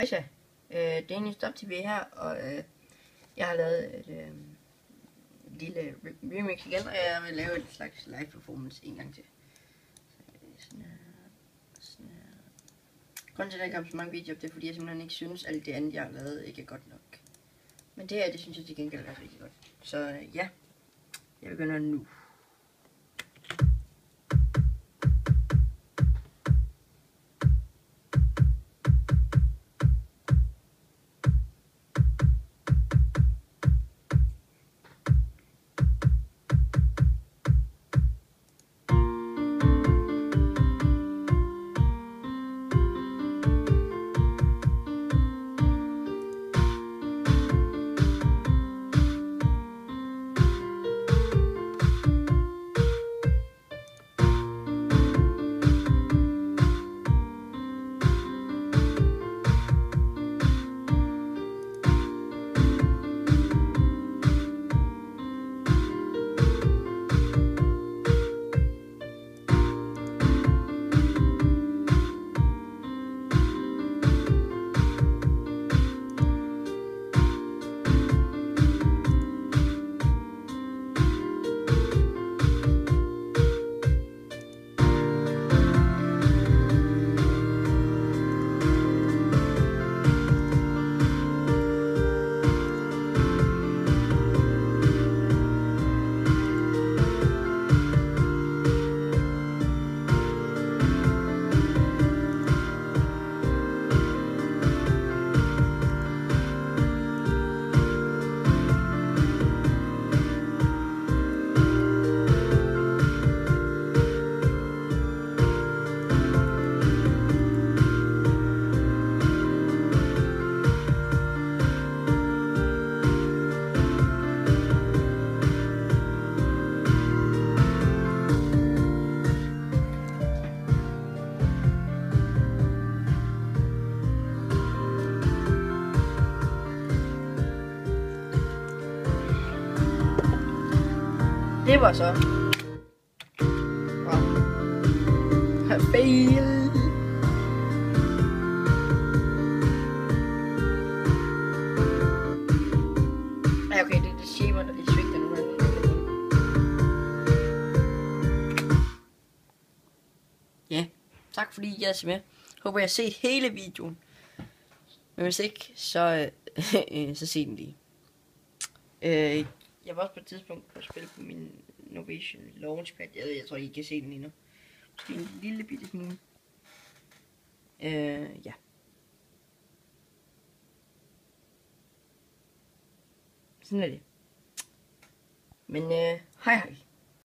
Hej, det er egentlig Stop TV her, og jeg har lavet et lille remix igen, og jeg vil lave et slags live performance en gang til. Sådan her. Grunden til, at der ikke kommer så mange videoer op, det er, fordi jeg simpelthen ikke synes, at alt det andet, jeg har lavet, ikke er godt nok. Men det her, det synes jeg til gengæld er rigtig godt. Så ja, jeg begynder nu. Det var så. Wow. Fail. Ej, okay, det er shaper, der lige svigter nu. Ja, tak fordi I er med. Håber, I har set hele videoen. Men hvis ikke, så se den lige. Jeg var også på et tidspunkt på at spille på min Novation Launchpad. Jeg tror, I kan se den lige nu. Måske en lille bitte smule. Ja. Sådan er det. Men hej hej.